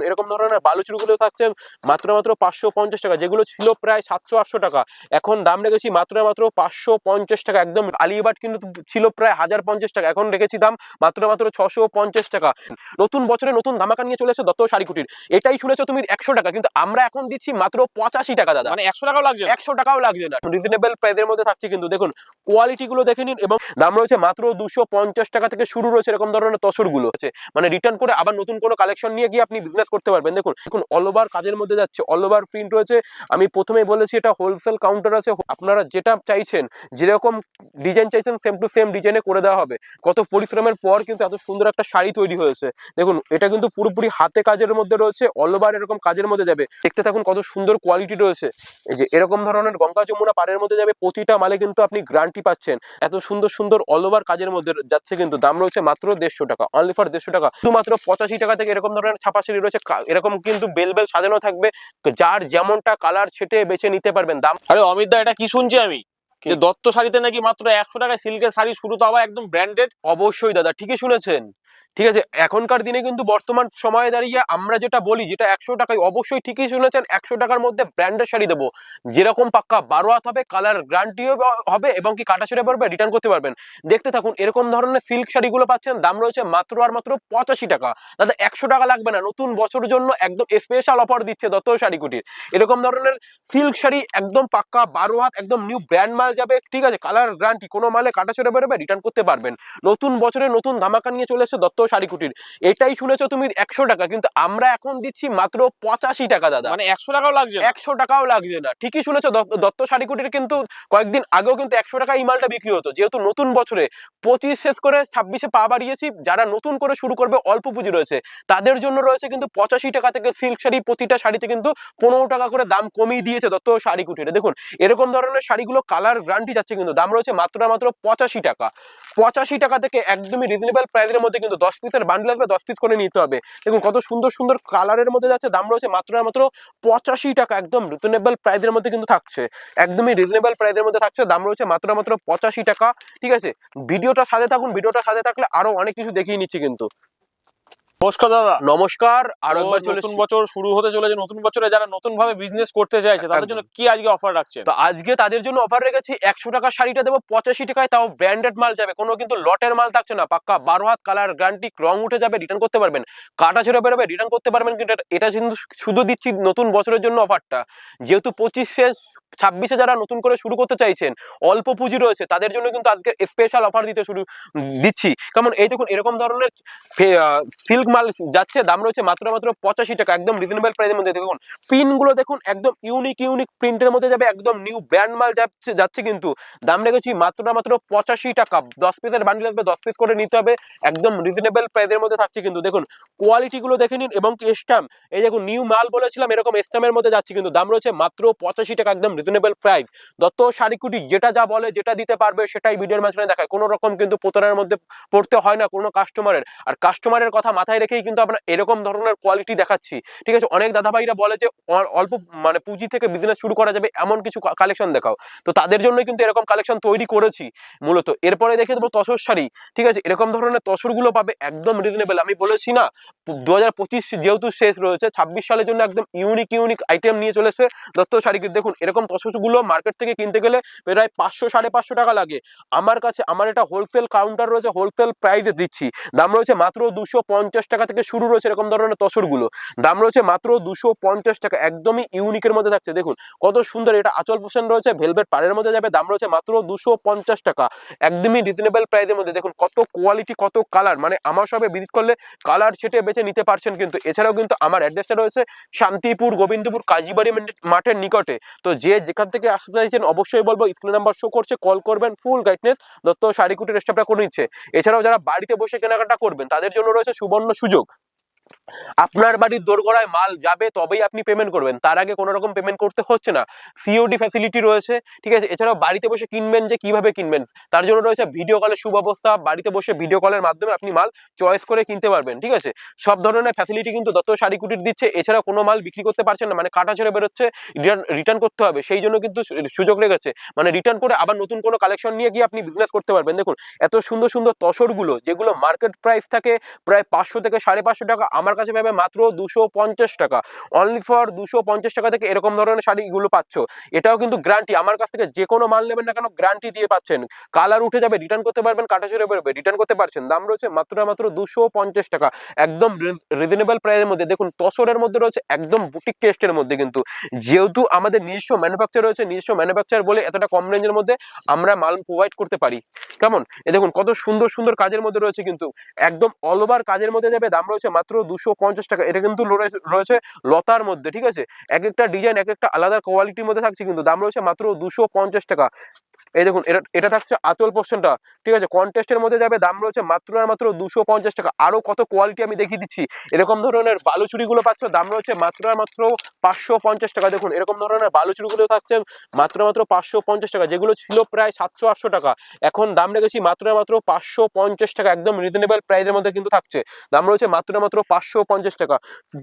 এরকম ধরনের বালুচুরিগুলো থাকছে মাত্র 550 টাকা, যেগুলো ছিল প্রায় 700-800 টাকা, এখন দাম রেখেছি মাত্র 550 টাকা। একদম আলিবাট কিন্তু ছিল প্রায় 1050 টাকা, এখন রেখেছি দাম মাত্র 650 টাকা। নতুন বছরে নতুন ধামাকা নিয়ে চলে এসেছে দত্ত শাড়ি কুটির। এটাই শুনেছো তুমি 100 টাকা, কিন্তু আমরা এখন দিচ্ছি মাত্র 85 টাকা দাদা। মানে 100 টাকাও লাগছে? 100 টাকাও লাগছে না, রিজনেবল প্রাইসের মধ্যে থাকছে কিন্তু। দেখুন কোয়ালিটি গুলো দেখে নিন, এবং দাম রয়েছে মাত্র 250 টাকা থেকে শুরু রয়েছে এরকম ধরনের তসর গুলো। মানে রিটার্ন করে আবার নতুন কোনো কালেকশন নিয়ে গিয়ে আপনি বিজনেস করতে পারবেন। দেখুন অল ওভার কাজের মধ্যে যাচ্ছে, অল ওভার প্রিন্ট রয়েছে। আমি প্রথমেই বলেছি এটা হোলসেল কাউন্টার আছে, আপনারা যেটা চাইছেন, যেরকম ডিজাইন চাইছেন সেম টু সেম ডিজাইনে করে দেওয়া হবে। কত পরিশ্রমের পর কিন্তু এত সুন্দর একটা শাড়ি তৈরি হয়েছে। দেখুন এটা কিন্তু পুরোপুরি হাতে কাজের মধ্যে রয়েছে, অল ওভার এরকম কাজের মধ্যে যাবে। দেখতে থাকুন কত সুন্দর কোয়ালিটি রয়েছে। এই যে এরকম ধরনের গঙ্গা যমুনা পাড়ের মধ্যে যাবে, প্রতিটা মালে কিন্তু আপনি গ্যারান্টি পাচ্ছেন। এত সুন্দর সুন্দর অল ওভার কাজের মধ্যে যাচ্ছে, কিন্তু দাম রয়েছে মাত্র 150 টাকা, অনলি ফর 150 টাকা। শুধুমাত্র 85 টাকা থেকে এরকম ধরনের ছাপা শাড়ি রয়েছে, এরকম কিন্তু বেল বেল সাজানো থাকবে, যার যেমনটা কালার ছেটে বেছে নিতে পারবেন। দাম আরে অমিত দা, এটা কি শুনছি আমি, যে দত্ত শাড়িতে নাকি মাত্র 100 টাকায় সিল্কের শাড়ি শুরু, তো আবার একদম ব্র্যান্ডেড? অবশ্যই দাদা, ঠিকই শুনেছেন। ঠিক আছে, এখনকার দিনে কিন্তু বর্তমান সময়ে দাঁড়িয়ে আমরা যেটা বলি, যেটা 100 টাকায়, অবশ্যই ঠিকই শুনেছেন, 100 টাকার মধ্যে ব্র্যান্ডের শাড়ি দেবো, যেরকম পাক্কা 12 হাত হবে, কালার গ্যারান্টিও হবে, এবং কি কাটা ছেড়ে পড়বে, রিটার্ন করতে পারবেন। দেখতে থাকুন এরকম ধরনের সিল্ক শাড়িগুলো পাচ্ছেন, দাম রয়েছে মাত্র আর মাত্র 85 টাকা। দাদা 100 টাকা লাগবে না, নতুন বছরের জন্য একদম স্পেশাল অফার দিচ্ছে দত্ত শাড়ি কুটির। এরকম ধরনের সিল্ক শাড়ি একদম পাক্কা 12 হাত, একদম নিউ ব্র্যান্ড মাল যাবে, ঠিক আছে, কালার গ্যারান্টি, কোনো মালে কাটা ছেড়ে বেরোবে, রিটার্ন করতে পারবেন। নতুন বছরে নতুন ধামাকা নিয়ে চলে এসেছে দত্ত শাড়ি কুটির। এটাই শুনেছো তুমি 100 টাকা, কিন্তু আমরা এখন দিচ্ছি মাত্র 85 টাকা দাদা। মানে 100 টাকাও লাগছে? 100 টাকাও লাগছে না, ঠিকই শুনেছো। দত্ত শাড়ি কুটির কিন্তু কয়েকদিন আগেও কিন্তু 100 টাকা এই মালটা বিক্রি হতো। যেহেতু নতুন বছরে 25 শেষ করে 26-এ পা বাড়িয়েছি, যারা নতুন করে শুরু করবে, অল্প পুঁজি রয়েছে, তাদের জন্য রয়েছে কিন্তু 85 টাকা থেকে সিল্ক শাড়ি, প্রতিটা শাড়িতে কিন্তু 15 টাকা করে দাম কমিয়ে দিয়েছে দত্ত শাড়ি কুটিরে। দেখুন এরকম ধরনের শাড়িগুলো কালার গ্যারান্টি যাচ্ছে, কিন্তু দাম রয়েছে মাত্র 85 টাকা। 85 টাকা থেকে একদমই রিজনেবল প্রাইসের মধ্যে কিন্তু 10 পিসের বান্ডেল আসবে, 10 পিস করে নিতে হবে। দেখুন কত সুন্দর সুন্দর কালারের মধ্যে যাচ্ছে, দাম রয়েছে মাত্র 85 টাকা, একদম রিজনেবল প্রাইসের মধ্যে কিন্তু থাকছে, একদমই রিজনেবল প্রাইসের মধ্যে থাকছে, দাম রয়েছে মাত্র 85 টাকা। ঠিক আছে, ভিডিওটা সাথে থাকুন, ভিডিওটা সাথে থাকলে আরো অনেক কিছু দেখিয়ে নিচ্ছি কিন্তু। নমস্কার দাদা। নমস্কার, আরো একবার নতুন বছর শুরু হতে চলেছে, নতুন বছরে যারা নতুন ভাবে বিজনেস করতে চাইছে তাদের জন্য কি আজকে অফার রাখছে? তো আজকে তাদের জন্য অফার রেখেছি, 100 টাকার শাড়িটা দেবো 85 টাকায়, তাও ব্র্যান্ডেড মাল যাবে, কোনো কিন্তু লটের মাল থাকছে না, পাক্কা 12 হাত, কালার গ্যারান্টি, রং উঠে যাবে, রিটার্ন করতে পারবেন, কাটা ছেড়ে বেরোবে, রিটার্ন করতে পারবেন। কিন্তু এটা কিন্তু শুধু দিচ্ছি নতুন বছরের জন্য অফারটা, যেহেতু 25 শেষ 26-এ যারা নতুন করে শুরু করতে চাইছেন, অল্প পুঁজি রয়েছে, তাদের জন্য কিন্তু আজকে স্পেশাল অফার দিচ্ছি। কেমন, এই দেখুন এরকম ধরনের সিল্ক মাল যাচ্ছে, দাম রয়েছে মাত্র 85 টাকা, একদম রিজনেবল প্রাইসের মধ্যে। দেখুন প্রিন্ট গুলো দেখুন, একদম ইউনিক প্রিন্টের মধ্যে যাবে, একদম নিউ ব্র্যান্ড মাল যাচ্ছে কিন্তু দাম রেখেছি মাত্র 85 টাকা। 10 পিসের বান্ডিল আসবে, 10 পিস করে নিতে হবে, একদম রিজনেবল প্রাইসের মধ্যে থাকছে কিন্তু। দেখুন কোয়ালিটি গুলো দেখে নিন, এবং কি স্ট্যাম্প, এই দেখুন নিউ মাল বলেছিলাম, এরকম স্ট্যাম্পের মধ্যে যাচ্ছে কিন্তু, দাম রয়েছে মাত্র 85 টাকা, একদম রিজনেবল প্রাইস। দত্ত শাড়ি কুটির যেটা যা বলে, যেটা দিতে পারবে, সেটাই ভিডিওর মাঝখানে দেখায়, কোনো রকম কিন্তু প্রতারণার মধ্যে পড়তে হয় না কোনো কাস্টমারের। আর কাস্টমারের কথা মাথায় রেখেই কিন্তু আমরা এরকম ধরনের কোয়ালিটি দেখাচ্ছি। ঠিক আছে, অনেক দাদা ভাইরা বলে যে অল্প মানে পুঁজি থেকে বিজনেস শুরু করা যাবে, এমন কিছু কালেকশন দেখাও, তো তাদের জন্য কিন্তু এরকম কালেকশন তৈরি করেছি মূলত। এরপরে দেখে দেবো তসর শাড়ি। ঠিক আছে, এরকম ধরনের তসর গুলো পাবে একদম রিজনেবল। আমি বলেছি না 2025 যেহেতু শেষ রয়েছে, 26 সালের জন্য একদম ইউনিক আইটেম নিয়ে চলেছে দত্ত শাড়ি। দেখুন এরকম তসর গুলো মার্কেট থেকে কিনতে গেলে প্রায় 500-550 টাকা লাগে। আমার কাছে আমার এটা হোলসেল কাউন্টার রয়েছে, হোলসেল প্রাইসে দিচ্ছি, দাম রয়েছে মাত্র 250 টাকা থেকে শুরু রয়েছে এরকম ধরনের তসর গুলো, দাম রয়েছে মাত্র 250 টাকা, একদমই ইউনিকের মধ্যে থাকছে। দেখুন কত সুন্দর, এটা আঁচল পোষণ রয়েছে, ভেলভেট পাড়ের মধ্যে যাবে, দাম রয়েছে মাত্র 250 টাকা, একদমই রিজনেবল প্রাইসের মধ্যে। দেখুন কত কোয়ালিটি, কত কালার, মানে আমার সবে ভিজিট করলে কালার ছেটে বেছে নিতে পারছেন কিন্তু। এছাড়াও কিন্তু আমার অ্যাড্রেসটা রয়েছে শান্তিপুর গোবিন্দপুর কাজীবাড়ি মাঠের নিকটে। তো যে যেখান থেকে আসতে চাইছেন অবশ্যই বলবো, স্ক্রিন নাম্বার শো করছে, কল করবেন, ফুল গাইডনেস দত্ত শাড়ি কুটির স্টাফরা করে নিচ্ছে। এছাড়াও যারা বাড়িতে বসে কেনাকাটা করবেন, তাদের জন্য রয়েছে সুবর্ণ সুযোগ। আপনার বাড়ির দোরগোড়ায় মাল যাবে, তবেই আপনি পেমেন্ট করবেন, তার আগে কোনো রকম পেমেন্ট করতে হচ্ছে না, সিওডি ফ্যাসিলিটি রয়েছে। ঠিক আছে, এছাড়াও বাড়িতে বসে কিনবেন, যে কিভাবে কিনবেন তার জন্য রয়েছে ভিডিও কলের সুব্যবস্থা, বাড়িতে বসে ভিডিও কলের মাধ্যমে আপনি মাল চয়েস করে কিনতে পারবেন। ঠিক আছে, সব ধরনের ফ্যাসিলিটি কিন্তু দত্ত শাড়ি কুটির দিচ্ছে। এছাড়া কোনো মাল বিক্রি করতে পারছেন না, মানে কাটা ছেড়ে বেরোচ্ছে, রিটার্ন করতে হবে, সেই জন্য কিন্তু সুযোগ রেখেছে, মানে রিটার্ন করে আবার নতুন কোনো কালেকশন নিয়ে গিয়ে আপনি বিজনেস করতে পারবেন। দেখুন এত সুন্দর সুন্দর তসরগুলো, যেগুলো মার্কেট প্রাইস থাকে প্রায় 500 থেকে 550 টাকা, আমার আমার কাছে পাবে মাত্র 250 টাকা, অনলি ফর 250 টাকা থেকে এরকম ধরনের শাড়িগুলো পাচ্ছ। এটাও কিন্তু গ্যারান্টি, আমার কাছ থেকে যে কোনো মাল নেবেন না কেন গ্যারান্টি দিয়ে পাচ্ছেন। কালার উঠে যাবে রিটার্ন করতে পারবেন, কাটা ছিঁড়ে বেরোবে রিটার্ন করতে পারছেন। দাম রয়েছে মাত্র 250 টাকা, একদম রিজনেবল প্রাইসের মধ্যে। দেখুন তসরের মধ্যে রয়েছে, একদম বুটিক টেস্টের মধ্যে। কিন্তু যেহেতু আমাদের নিজস্ব ম্যানুফ্যাকচার রয়েছে, নিজস্ব ম্যানুফ্যাকচার বলে এতটা কম রেঞ্জের মধ্যে আমরা মাল প্রোভাইড করতে পারি। কেমন, এ দেখুন কত সুন্দর সুন্দর কাজের মধ্যে রয়েছে, কিন্তু একদম অল ওভার কাজের মধ্যে যাবে। দাম রয়েছে মাত্র 250 টাকা। এটা কিন্তু রয়েছে লতার মধ্যে, ঠিক আছে, এক একটা ডিজাইন এক একটা আলাদা কোয়ালিটির মধ্যে থাকছে, কিন্তু দাম রয়েছে মাত্র 250 টাকা। এই দেখুন এটা থাকছে আঁচল পোর্শনটা, ঠিক আছে, কন্টেস্টের মধ্যে যাবে। দাম রয়েছে মাত্র 250 টাকা। আরো কত কোয়ালিটি আমি দেখিয়ে দিচ্ছি। এরকম ধরনের বালুচুরিগুলো পাচ্ছ, দাম রয়েছে মাত্র 550 টাকা। দেখুন এরকম ধরনের বালুচুরিগুলো থাকছে মাত্র 550 টাকা, যেগুলো ছিল প্রায় 700-800 টাকা, এখন দাম রেখেছি মাত্র 550 টাকা, একদম রিজনেবল প্রাইসের মধ্যে কিন্তু থাকছে। দাম রয়েছে মাত্র 550 টাকা।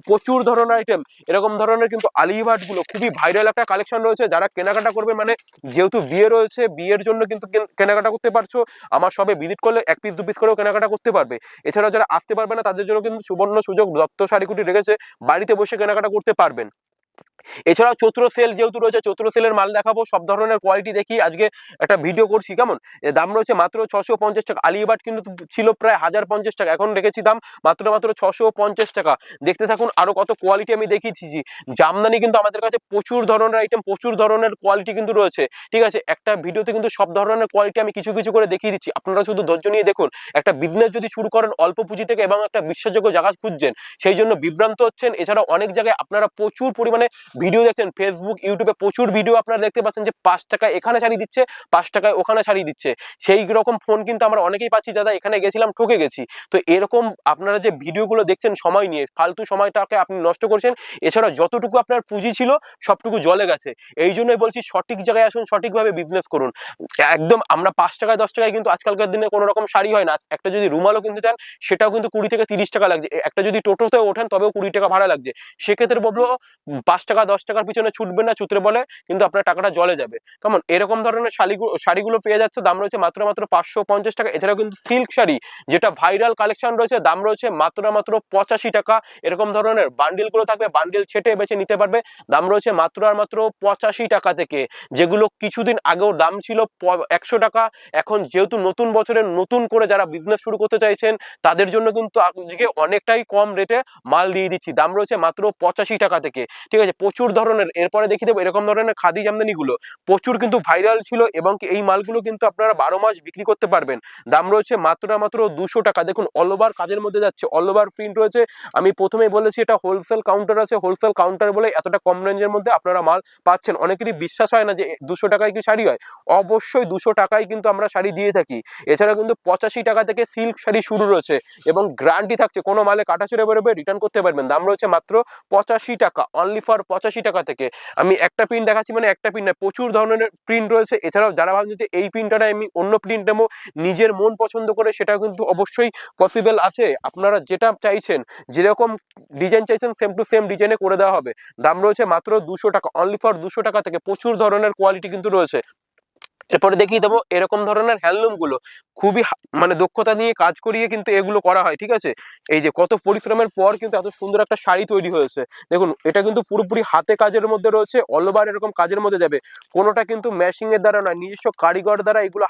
প্রচুর ধরনের আইটেম এরকম ধরনের, কিন্তু আলিবাট গুলো খুবই ভাইরাল একটা কালেকশন রয়েছে। যারা কেনাকাটা করবে, মানে যেহেতু বিয়ে রয়েছে, বিয়ের জন্য কিন্তু কেনাকাটা করতে পারছো, আমার সবে ভিজিট করলে 1 পিস 2 পিস করেও কেনাকাটা করতে পারবে। এছাড়াও যারা আসতে পারবে না তাদের জন্য কিন্তু সুবর্ণ সুযোগ, দত্ত শাড়ি কুটি রেখেছে, বাড়িতে বসে কেনাকাটা করতে পারবেন। এছাড়াও চৈত্র সেল যেহেতু রয়েছে, চৈত্র সেলের মাল দেখাবো, সব ধরনের কোয়ালিটি দেখি আজকে একটা ভিডিও করছি। কেমন, দাম রয়েছে মাত্র 650 টাকা। আলিবাট কিন্তু ছিল প্রায় 1050 টাকা, এখন রেখেছি দাম মাত্র 650 টাকা। দেখতে থাকুন আরো কত কোয়ালিটি আমি দেখিয়েছি। জামদানি কিন্তু আমাদের কাছে প্রচুর ধরনের আইটেম, প্রচুর ধরনের কোয়ালিটি কিন্তু রয়েছে, ঠিক আছে। একটা ভিডিওতে কিন্তু সব ধরনের কোয়ালিটি আমি কিছু কিছু করে দেখিয়ে দিচ্ছি, আপনারা শুধু ধৈর্য নিয়ে দেখুন। একটা বিজনেস যদি শুরু করেন অল্প পুঁজি থেকে এবং একটা বিশ্বাসযোগ্য জায়গা খুঁজছেন, সেই জন্য বিভ্রান্ত হচ্ছেন। এছাড়া অনেক জায়গায় আপনারা প্রচুর পরিমাণে ভিডিও দেখছেন, ফেসবুক ইউটিউবে প্রচুর ভিডিও আপনারা দেখতে পাচ্ছেন যে 5 টাকায় এখানে শাড়ি দিচ্ছে, 5 টাকায় ওখানে শাড়ি দিচ্ছে। সেই রকম ফোন কিন্তু আমরা অনেকেই পাচ্ছি, দাদা এখানে গেছিলাম ঠকে গেছি। তো এরকম আপনারা যে ভিডিওগুলো দেখছেন সময় নিয়ে, ফালতু সময়টাকে আপনি নষ্ট করছেন। এছাড়া যতটুকু আপনার পুঁজি ছিল সবটুকু জলে গেছে। এই জন্যই বলছি সঠিক জায়গায় আসুন, সঠিকভাবে বিজনেস করুন। একদম আমরা 5 টাকায় 10 টাকায় কিন্তু আজকালকার দিনে কোনো রকম শাড়ি হয় না। একটা যদি রুমালও কিনতে চান সেটাও কিন্তু 20 থেকে 30 টাকা লাগছে। একটা যদি টোটোতে ওঠেন তবেও 20 টাকা ভাড়া লাগছে। সেক্ষেত্রে বলবো 5 টাকা 10 টাকার পিছনে ছুটবেন না, ছুটরে বলে কিন্তু আপনার টাকাটা জলে যাবে। কেমন, এরকম ধরনের শাড়িগুলো পেয়ে যাচ্ছে, দাম রয়েছে মাত্র 550 টাকা। এছাড়াও কিন্তু সিল্ক শাড়ি যেটা ভাইরাল কালেকশন রয়েছে, দাম রয়েছে মাত্র 85 টাকা। এরকম ধরনের বান্ডিল গুলো থাকবে, বান্ডিল ছেটে বেছে নিতে পারবে। দাম রয়েছে মাত্র 85 টাকা থেকে, যেগুলো কিছুদিন আগেও দাম ছিল 100 টাকা। এখন যেহেতু নতুন বছরের নতুন করে যারা বিজনেস শুরু করতে চাইছেন তাদের জন্য কিন্তু আজকে অনেকটাই কম রেটে মাল দিয়ে দিচ্ছি। দাম রয়েছে মাত্র 85 টাকা থেকে, ঠিক আছে। প্রচুর ধরনের, এরপরে দেখিয়ে দেবো এরকম ধরনের খাদি জামদানি গুলো প্রচুর কিন্তু ভাইরাল ছিল, এবং এই মালগুলো কিন্তু আপনারা 12 মাস বিক্রি করতে পারবেন। দাম রয়েছে মাত্র 200 টাকা। দেখুন অল ওভার কাজের মধ্যে যাচ্ছে, অল ওভার প্রিন্ট রয়েছে। আমি প্রথমেই বলেছি এটা হোলসেল কাউন্টার আছে, হোলসেল কাউন্টার বলে এতটা কম রেঞ্জের মধ্যে আপনারা মাল পাচ্ছেন। অনেকেরই বিশ্বাস হয় না যে 200 টাকায় কি শাড়ি হয়, অবশ্যই 200 টাকায় কিন্তু আমরা শাড়ি দিয়ে থাকি। এছাড়া কিন্তু 85 টাকা থেকে সিল্ক শাড়ি শুরু রয়েছে, এবং গ্যারান্টি থাকছে কোনো মালে কাটা ছিঁড়ে বেরোবে রিটার্ন করতে পারবেন। দাম রয়েছে মাত্র 85 টাকা, অনলি ফর 85 টাকা থেকে। আমি একটা প্রিন্ট দেখাচ্ছি, মানে একটা প্রিন্ট না, প্রচুর ধরনের প্রিন্ট রয়েছে। এছাড়াও যারা ভাবছেন যে এই প্রিন্টটা আমি অন্য প্রিন্ট নেবো নিজের মন পছন্দ করে, সেটা কিন্তু অবশ্যই পসিবল আছে। আপনারা যেটা চাইছেন, যেরকম ডিজাইন চাইছেন সেম টু সেম ডিজাইনে করে দেওয়া হবে। দাম রয়েছে মাত্র 200 টাকা, অনলি ফর 200 টাকা থেকে। প্রচুর ধরনের কোয়ালিটি কিন্তু রয়েছে। এরপরে দেখিয়ে দেবো এরকম ধরনের হ্যান্ডলুম গুলো, খুবই মানে দক্ষতা নিয়ে কাজ করিয়ে কিন্তু এগুলো করা হয়, ঠিক আছে। এই যে কত পরিশ্রমের পর কিন্তু এত সুন্দর একটা শাড়ি তৈরি হয়েছে। দেখুন এটা কিন্তু পুরোপুরি হাতে কাজের মধ্যে রয়েছে, অল ওভার এরকম কাজের মধ্যে যাবে। কোনোটা কিন্তু ম্যাশিং এর দ্বারা নয়, নিজস্ব কারিগর দ্বারা এগুলো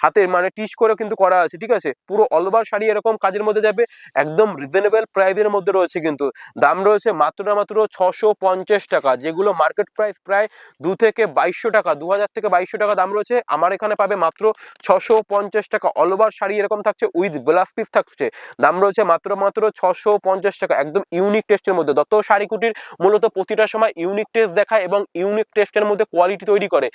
হাতে মানে টিচ করে কিন্তু করা আছে, ঠিক আছে। পুরো অল ওভার শাড়ি এরকম কাজের মধ্যে যাবে, একদম রিজনেবল প্রাইসের মধ্যে রয়েছে। কিন্তু দাম রয়েছে মাত্র 650 টাকা, যেগুলো মার্কেট প্রাইস প্রায় 2 থেকে 2200 টাকা, 2000 থেকে 2200 টাকা দাম রয়েছে। আমার এখানে পাবে মাত্র 650 টাকা। অল ওভার শাড়ি এরকম থাকছে, উইথ ব্লাউজ পিস থাকছে। দাম রয়েছে মাত্র 650 টাকা, একদম ইউনিক টেস্টের মধ্যে। দত্ত শাড়ি কুটির মূলত প্রতিটা সময় ইউনিক টেস্ট দেখায় এবং ইউনিক টেস্টের মধ্যে কোয়ালিটি তৈরি করে।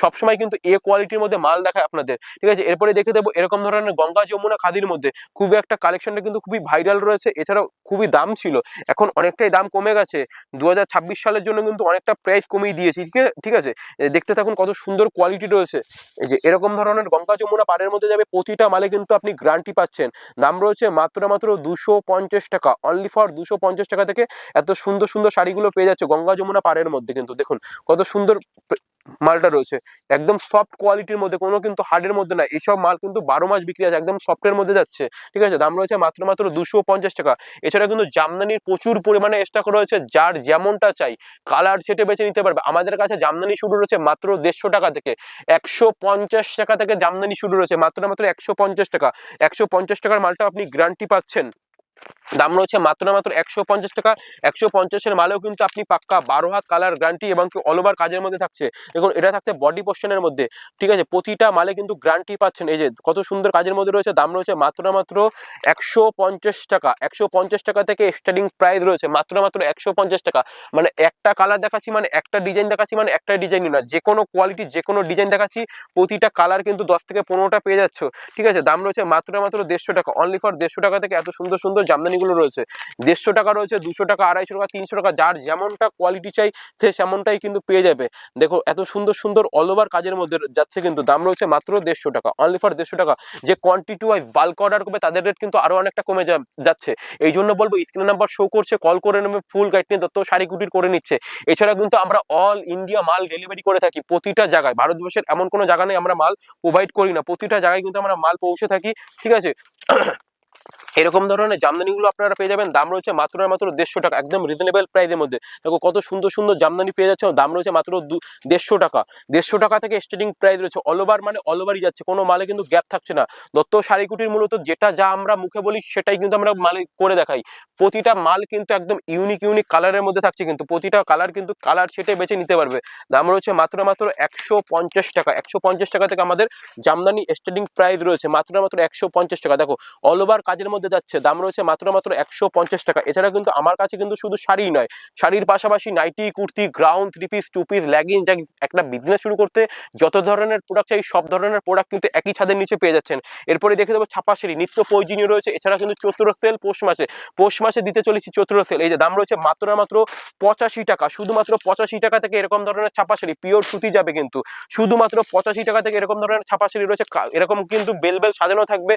সবসময় কিন্তু এ কোয়ালিটির মধ্যে মাল দেখায় আপনাদের, ঠিক আছে। এরপরে দেখে দেবো এরকম ধরনের গঙ্গা যমুনা খাদির মধ্যে খুবই একটা কালেকশনটা কিন্তু খুবই ভাইরাল রয়েছে। এছাড়াও খুবই দাম ছিল, এখন অনেকটাই দাম কমে গেছে। 2026 সালের জন্য কিন্তু অনেকটা প্রাইস কমিয়ে দিয়েছি, ঠিক আছে। দেখতে থাকুন কত সুন্দর কোয়ালিটি রয়েছে। এই যে এরকম ধরনের গঙ্গা যমুনা পাড়ের মধ্যে যাবে, প্রতিটা মালে কিন্তু আপনি গ্যারান্টি পাচ্ছেন। দাম রয়েছে মাত্র 250 টাকা, অনলি ফর 250 টাকা থেকে এত সুন্দর সুন্দর শাড়িগুলো পেয়ে যাচ্ছে গঙ্গা যমুনা পাড়ের মধ্যে। কিন্তু দেখুন কত সুন্দর মালটা রয়েছে একদম সফট কোয়ালিটির মধ্যে, কোনো কিন্তু হার্ডের মধ্যে না, এইসব মাল কিন্তু 12 মাস বিক্রি আছে, একদম সফটের মধ্যে যাচ্ছে। ঠিক আছে, দাম রয়েছে মাত্র মাত্র 250 টাকা। এছাড়া কিন্তু জামদানির প্রচুর পরিমাণে স্টক রয়েছে, যার যেমনটা চাই কালার সেটে বেছে নিতে পারবে। আমাদের কাছে জামদানি শুরু রয়েছে মাত্র 150 টাকা থেকে, 150 টাকা থেকে জামদানি শুরু রয়েছে, মাত্র মাত্র 150 টাকা। 150 টাকার মালটা আপনি গ্যারান্টি পাচ্ছেন। দাম রয়েছে মাত্র মাত্র 150 টাকা। 150-এর মালেও কিন্তু আপনি পাক্কা 12 হাত কালার গ্যারান্টি এবং অল ওভার কাজের মধ্যে থাকছে। দেখুন এটা থাকছে বডি পোর্শনের মধ্যে, ঠিক আছে, প্রতিটা মালে কিন্তু গ্যারান্টি পাচ্ছেন। এই যে কত সুন্দর কাজের মধ্যে রয়েছে, দাম রয়েছে মাত্র মাত্র 150 টাকা। 150 টাকা থেকে স্টার্টিং প্রাইস রয়েছে মাত্র মাত্র 150 টাকা। মানে একটা কালার দেখাচ্ছি, মানে একটা ডিজাইন দেখাচ্ছি, মানে একটা ডিজাইনই না, যে কোনো কোয়ালিটি যে কোনো ডিজাইন দেখাচ্ছি, প্রতিটা কালার কিন্তু 10 থেকে 15টা পেয়ে যাচ্ছ। ঠিক আছে, দাম রয়েছে মাত্র মাত্র 150 টাকা। অনলি ফর 150 টাকা থেকে এত সুন্দর সুন্দর জামদানিগুলো রয়েছে। 150 টাকা রয়েছে, 200 টাকা, 250 টাকা, 300 টাকা, যার যেমনটা কোয়ালিটি চাই সে সেমনটাই কিন্তু পেয়ে যাবে। দেখো এত সুন্দর সুন্দর অল ওভার কাজের মধ্যে যাচ্ছে, কিন্তু দাম রয়েছে মাত্র 150 টাকা। অনলি ফর 150 টাকা। যে কোয়ান্টিটি ওয়াইজ বাল্ক অর্ডার করবে তাদের রেট কিন্তু আরো অনেকটা কমে যাচ্ছে। এই জন্য বলবো স্ক্রিন নাম্বার শো করছে, কল করে নেবে, ফুল গাইড নিয়ে তত শাড়ি কুটির করে নিচ্ছে। এছাড়া কিন্তু আমরা অল ইন্ডিয়া মাল ডেলিভারি করে থাকি, প্রতিটা জায়গায়। ভারতবর্ষের এমন কোনো জায়গা নেই আমরা মাল প্রোভাইড করি না, প্রতিটা জায়গায় কিন্তু আমরা মাল পৌঁছে থাকি। ঠিক আছে, এরকম ধরনের জামদানিগুলো আপনারা পেয়ে যাবেন। দাম রয়েছে মাত্র মাত্র 150 টাকা, একদম রিজনেবল প্রাইসের মধ্যে। দেখো কত সুন্দর সুন্দর জামদানি পেয়ে যাচ্ছে, দাম রয়েছে মাত্র 150 টাকা। 150 টাকা থেকে স্টার্টিং প্রাইস রয়েছে। অল ওভার মানে অল ওভারই যাচ্ছে, কোনো মালে কিন্তু গ্যাপ থাকছে না। দত্ত শাড়িকুটির মূলত যেটা যা আমরা মুখে বলি সেটাই কিন্তু আমরা মালে করে দেখাই। প্রতিটা মাল কিন্তু একদম ইউনিক ইউনিক কালারের মধ্যে থাকছে, কিন্তু প্রতিটা কালার কিন্তু কালার সেটে বেছে নিতে পারবে। দাম রয়েছে মাত্র মাত্র 150 টাকা। 150 টাকা থেকে আমাদের জামদানি স্টার্টিং প্রাইস রয়েছে মাত্র মাত্র 150 টাকা। দেখো অল ওভার কাজের মধ্যে যাচ্ছে, দাম রয়েছে মাত্র মাত্র 150 টাকা। এছাড়া কিন্তু আমার কাছে কিন্তু শুধু শাড়ি নয়, শাড়ির পাশাপাশি nighty, kurti, ground, 3 piece, 2 piece, leggings, একটা বিজনেস শুরু করতে যত ধরনের প্রোডাক্ট চাই সব ধরনের প্রোডাক্ট কিন্তু একই ছাদের নিচে পেয়ে যাচ্ছেন। এরপরে দেখে দেবো ছাপা শাড়ি, নিত্য প্রয়োজনীয় রয়েছে। এছাড়া কিন্তু চৈত্র সেল পৌষ মাসে দিতে চলেছি চৈত্র সেল। এই যে দাম রয়েছে মাত্র মাত্র 85 টাকা, শুধুমাত্র 85 টাকা থেকে এরকম ধরনের ছাপা শাড়ি, পিওর সুতি যাবে কিন্তু শুধুমাত্র 85 টাকা থেকে এরকম ধরনের ছাপা শাড়ি রয়েছে। এরকম কিন্তু বেল বেল সাজানো থাকবে,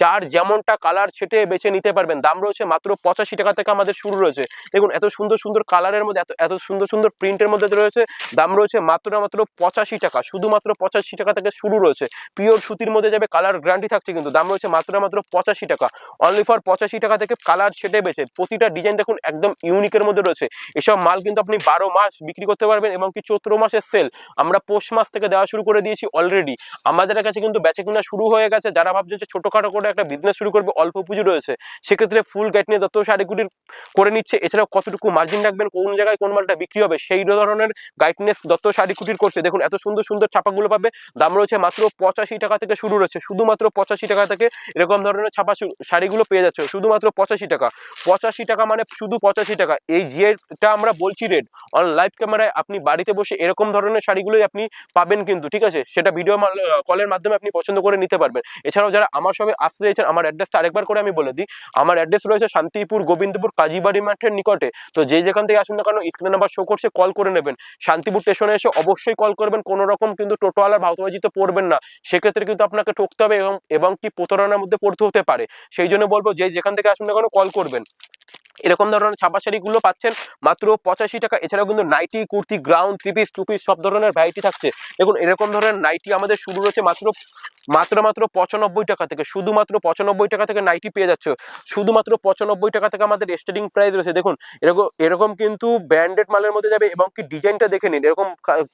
যার যেমনটা কালার সেটে বেছে নিতে পারবেন। দাম রয়েছে মাত্র 85 টাকা থেকে আমাদের শুরু রয়েছে। দেখুন এত সুন্দর সুন্দর কালারের মধ্যে, এত সুন্দর সুন্দর প্রিন্টের মধ্যে রয়েছে। দাম রয়েছে মাত্র মাত্র 85 টাকা, শুধুমাত্র 85 টাকা থেকে শুরু রয়েছে। পিওর সুতির মধ্যে যাবে, কালার গ্যারান্টি থাকছে, কিন্তু দাম রয়েছে মাত্র মাত্র 85 টাকা। অনলি ফর 85 টাকা থেকে কালার সেটে বেছে প্রতিটা ডিজাইন দেখুন একদম ইউনিকের মধ্যে রয়েছে। এসব মাল কিন্তু আপনি 12 মাস বিক্রি করতে পারবেন। এবং কি চৈত্র মাসের সেল আমরা পৌষ মাস থেকে দেওয়া শুরু করে দিয়েছি অলরেডি। আমাদের কাছে কিন্তু বেচে কিনা শুরু হয়ে গেছে। যারা ভাবছেন যে ছোটখাটো করে একটা বিজনেস শুরু করবে, অল্প পুঁজি রয়েছে, সেক্ষেত্রে ফুল গাইড নিয়ে দত্ত শাড়িকুটির করে নিচ্ছে। এছাড়াও কতটুকু মার্জিন রাখবেন, কোন জায়গায় কোন মালটা বিক্রি হবে, সেই ধরনের গাইডনেস দত্ত শাড়িকুটির করছে। দেখুন এত সুন্দর সুন্দর ছাপাগুলো পাবে। দাম রয়েছে মাত্র 85 টাকা থেকে শুরু রয়েছে, শুধুমাত্র 85 টাকা থেকে এরকম ধরনের ছাপা শাড়িগুলো পেয়ে যাচ্ছে শুধুমাত্র 85 টাকা। 85 টাকা মানে শুধু 85 টাকা। এই যেটা আমরা বলছি রেট, অন লাইভ ক্যামেরায় আপনি বাড়িতে বসে এরকম ধরনের শাড়িগুলোই আপনি পাবেন কিন্তু। ঠিক আছে, সেটা ভিডিও কলের মাধ্যমে আপনি পছন্দ করে নিতে পারবেন। এছাড়াও যারা আমার সবে আসতে চাইছেন, আমার অ্যাড্রেসটা আরেকবার করে আমি বলে দিই। আমার অ্যাড্রেস রয়েছে শান্তিপুর গোবিন্দপুর কাজীবাড়ি মাঠের নিকটে। তো যে যেখান থেকে আসুন না কেন স্ক্রিন নাম্বার শো করছে, কল করে নেবেন। শান্তিপুর স্টেশনে এসে অবশ্যই কল করবেন, কোনো রকম কিন্তু টোটোওয়ালার ভাওতাবাজিতে পড়বেন না, সেক্ষেত্রে কিন্তু আপনাকে ঠকতে হবে এবং কি প্রতারণার মধ্যে পড়তে হতে পারে। সেই জন্য বলবো যে যেখান থেকে আসুন না কেন কল করবেন। এরকম ধরনের ছাপা শাড়িগুলো পাচ্ছেন মাত্র 85 টাকা। এছাড়াও কিন্তু nighty, kurti, ground, 3 piece, 2 piece সব ধরনের ভ্যারাইটি থাকছে। দেখুন এরকম ধরনের নাইটি আমাদের শুরু রয়েছে মাত্র 95 টাকা থেকে, শুধুমাত্র 95 টাকা থেকে নাইটি পেয়ে যাচ্ছে। শুধুমাত্র 95 টাকা থেকে আমাদের স্টার্টিং প্রাইস রয়েছে। দেখুন এরকম কিন্তু ব্র্যান্ডেড মালের মধ্যে যাবে। এবং কি ডিজাইনটা দেখে নিন, এরকম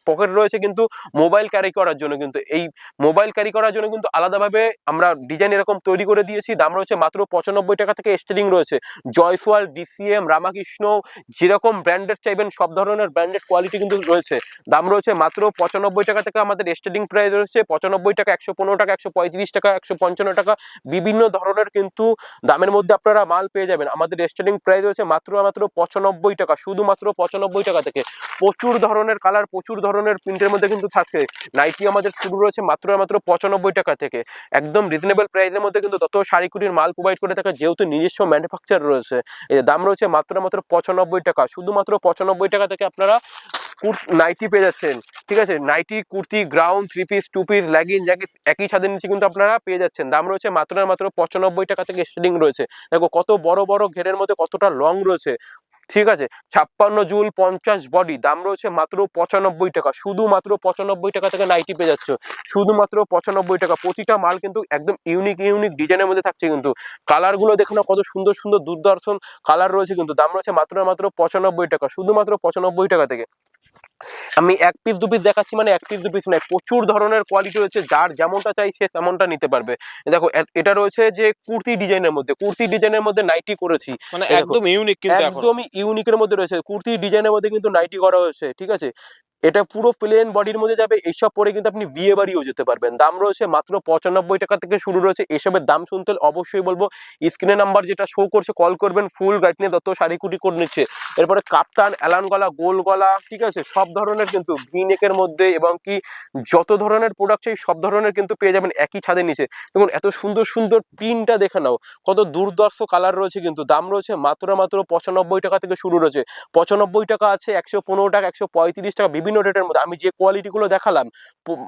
পকেট রয়েছে কিন্তু মোবাইল ক্যারি করার জন্য। কিন্তু এই মোবাইল ক্যারি করার জন্য কিন্তু আলাদাভাবে আমরা ডিজাইন এরকম তৈরি করে দিয়েছি। দাম রয়েছে মাত্র 95 টাকা থেকে স্টার্টিং রয়েছে। জয়সওয়াল, ডিসিএম, রামাকৃষ্ণ, যেরকম ব্র্যান্ডেড চাইবেন সব ধরনের ব্র্যান্ডেড কোয়ালিটি কিন্তু রয়েছে। দাম রয়েছে মাত্র 95 টাকা থেকে আমাদের স্টার্টিং প্রাইস রয়েছে। 95 টাকা, 115 টাকা, 135 টাকা, 155 টাকা, বিভিন্ন ধরনের কিন্তু দামের মধ্যে আপনারা মাল পেয়ে যাবেন। আমাদের স্টার্টিং প্রাইস রয়েছে মাত্র 95 টাকা, শুধুমাত্র 95 টাকা থেকে। প্রচুর ধরনের কালার, প্রচুর ধরনের প্রিন্টের মধ্যে কিন্তু থাকছে। নাইটি আমাদের শুরু রয়েছে মাত্র 95 টাকা থেকে। একদম রিজনেবল প্রাইসের মধ্যে কিন্তু তত শাড়িকুটির মাল প্রোভাইড করে থাকে, যেহেতু নিজস্ব ম্যানুফ্যাকচার রয়েছে। এই দাম রয়েছে মাত্র 95 টাকা, শুধুমাত্র 95 টাকা থেকে আপনারা নাইটি পেয়ে যাচ্ছেন। ঠিক আছে, nighty, kurti, ground, 3 piece, 2 piece, leggings একই ছাদের নিচে কিন্তু আপনারা পেয়ে যাচ্ছেন। দাম রয়েছে মাত্র 95 টাকা থেকে স্টার্টিং রয়েছে। দেখো কত বড় বড় ঘেরের মধ্যে কতটা লং রয়েছে। ঠিক আছে, 56 জুল 50 বডি, দাম রয়েছে মাত্র 95 টাকা, শুধুমাত্র 95 টাকা থেকে নাইটি পেয়ে যাচ্ছ, শুধুমাত্র 95 টাকা। প্রতিটা মাল কিন্তু একদম ইউনিক ইউনিক ডিজাইনের মধ্যে থাকছে, কিন্তু কালার গুলো দেখো না কত সুন্দর সুন্দর দুর্দর্শন কালার রয়েছে, কিন্তু দাম রয়েছে মাত্র 95 টাকা, শুধুমাত্র 95 টাকা থেকে। আমি এক পিস দু পিস দেখাচ্ছি, মানে এক পিস দু পিস নয়, প্রচুর ধরনের কোয়ালিটি রয়েছে, যার যেমনটা চাই সে তেমনটা নিতে পারবে। দেখো এটা রয়েছে যে কুর্তি ডিজাইনের মধ্যে, কুর্তি ডিজাইনের মধ্যে নাইটি করেছি, মানে একদম ইউনিক, কিন্তু এখন একদমই ইউনিকের মধ্যে রয়েছে, কুর্তি ডিজাইনের মধ্যে কিন্তু নাইটি করা হয়েছে, ঠিক আছে। এটা পুরো প্লেন বডির মধ্যে যাবে, এইসব পরে কিন্তু আপনি বিয়ে বাড়িও যেতে পারবেন। দাম রয়েছে মাত্র 95 টাকা থেকে শুরু রয়েছে। এসবের দাম শুনতে হলে অবশ্যই বলবো স্ক্রিনে নাম্বার যেটা শো করছে কল করবেন, ফুল গাইড নিয়ে তত শাড়ি কুটি করে নিচ্ছে। এরপরে কাপ্তান, এলান গলা, গোল গলা, ঠিক আছে, সব ধরনের কিন্তু ভি নেকের মধ্যে, এবং কি যত ধরনের প্রোডাক্ট চাই সব ধরনের কিন্তু পেয়ে যাবেন একই ছাদের নিচে। দেখুন এত সুন্দর সুন্দর প্রিন্টটা দেখে নাও, কত দুর্দর্শ কালার রয়েছে, কিন্তু দাম রয়েছে মাত্র 95 টাকা থেকে শুরু রয়েছে। 95 টাকা আছে, 115 টাকা, 135 টাকা, বিভিন্ন রেটের মধ্যে। আমি যে কোয়ালিটি গুলো দেখালাম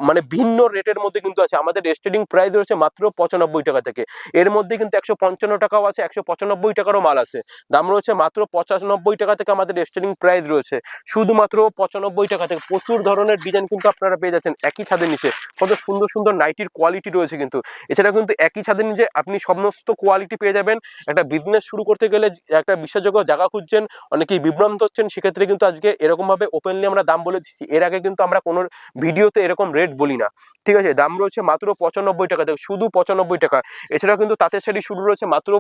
মানে ভিন্ন রেটের মধ্যে কিন্তু আছে। আমাদের স্টার্টিং প্রাইস রয়েছে মাত্র 95 টাকা থেকে। এর মধ্যে কিন্তু 155 টাকাও আছে, 195 টাকারও মাল আছে। দাম রয়েছে মাত্র 95 টাকা থেকে আমাদের স্টার্টিং প্রাইস রয়েছে, শুধুমাত্র 95 টাকা থেকে। প্রচুর ধরনের ডিজাইন কিন্তু আপনারা পেয়ে যাচ্ছেন একই ছাদের নিচে। কত সুন্দর সুন্দর নাইটির কোয়ালিটি রয়েছে কিন্তু। এছাড়া কিন্তু একই ছাদের নিচে আপনি সমস্ত কোয়ালিটি পেয়ে যাবেন। একটা বিজনেস শুরু করতে গেলে একটা বিশ্বাসযোগ্য জায়গা খুঁজছেন, অনেকেই বিভ্রান্ত হচ্ছেন, সেক্ষেত্রে কিন্তু আজকে এরকম ভাবে ওপেনলি আমরা দাম বলে দিচ্ছি। এর আগে কিন্তু আমরা কোনো ভিডিওতে এরকম রেট বলি না, ঠিক আছে। দাম রয়েছে মাত্র 95 টাকা থেকে, শুধু 95 টাকা। এছাড়াও কিন্তু তাঁতের শাড়ি শুরু রয়েছে মাত্র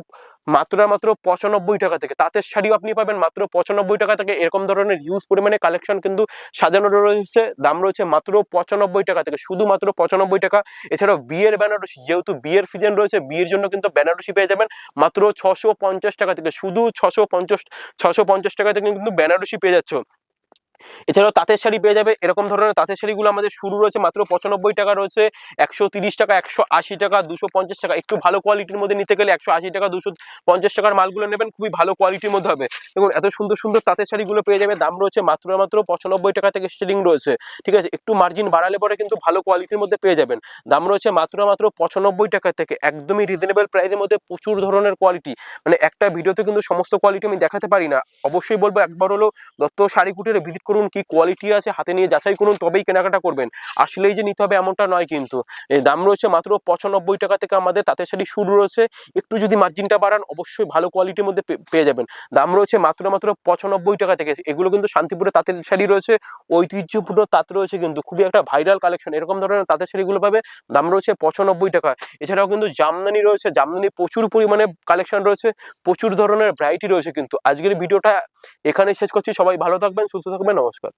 95 টাকা থেকে। তাঁতের শাড়িও আপনি পাবেন মাত্র 95 টাকা থেকে। এরকম ধরনের হিউজ পরিমাণে কালেকশন কিন্তু সাজানো রয়েছে। দাম রয়েছে মাত্র 95 টাকা থেকে, শুধুমাত্র 95 টাকা। এছাড়াও বিয়ের বেনারসি, যেহেতু বিয়ের সিজন রয়েছে, বিয়ের জন্য কিন্তু বেনারসি পেয়ে যাবেন মাত্র 650 টাকা থেকে, শুধু 650 টাকা থেকে কিন্তু বেনারসি পেয়ে যাচ্ছ। এছাড়াও তাঁতের শাড়ি পেয়ে যাবে। এরকম ধরনের তাঁতের শাড়িগুলো আমাদের শুরু রয়েছে মাত্র 95 টাকা রয়েছে, 130 টাকা, 180 টাকা, 250 টাকা। একটু ভালো কোয়ালিটির মধ্যে নিতে গেলে 180 টাকা, 250 টাকার মালগুলো নেবেন, খুবই ভালো কোয়ালিটির মধ্যে হবে। দেখুন এত সুন্দর সুন্দর তাঁতের শাড়িগুলো পেয়ে যাবে। দাম রয়েছে মাত্র 95 টাকা থেকে স্টার্টিং রয়েছে, ঠিক আছে। একটু মার্জিন বাড়ালে পরে কিন্তু ভালো কোয়ালিটির মধ্যে পেয়ে যাবেন। দাম রয়েছে মাত্র 95 টাকা থেকে, একদমই রিজনেবল প্রাইসের মধ্যে প্রচুর ধরনের কোয়ালিটি। মানে একটা ভিডিওতে কিন্তু সমস্ত কোয়ালিটি আমি দেখাতে পারি না। অবশ্যই বলবো একবার হলো দত্ত শাড়ি কুটিরে ভিজিট করুন, কি কোয়ালিটি আছে হাতে নিয়ে যাচাই করুন, তবেই কেনাকাটা করবেন। আসলেই যে নিতে হবে এমনটা নয় কিন্তু। এই দাম রয়েছে মাত্র 95 টাকা থেকে আমাদের তাঁতের শাড়ি শুরু রয়েছে। একটু যদি মার্জিনটা বাড়ান অবশ্যই ভালো কোয়ালিটির মধ্যে পেয়ে যাবেন। দাম রয়েছে মাত্র 95 টাকা থেকে। এগুলো কিন্তু শান্তিপুরে তাঁতের শাড়ি রয়েছে, ঐতিহ্যপূর্ণ তাঁত রয়েছে, কিন্তু খুবই একটা ভাইরাল কালেকশন। এরকম ধরনের তাঁতের শাড়িগুলো পাবে, দাম রয়েছে 95 টাকা। এছাড়াও কিন্তু জামদানি রয়েছে, জামদানি প্রচুর পরিমাণে কালেকশন রয়েছে, প্রচুর ধরনের ভ্যারাইটি রয়েছে। কিন্তু আজকের ভিডিওটা এখানে শেষ করছি। সবাই ভালো থাকবেন, সুস্থ থাকবেন, নমস্কার।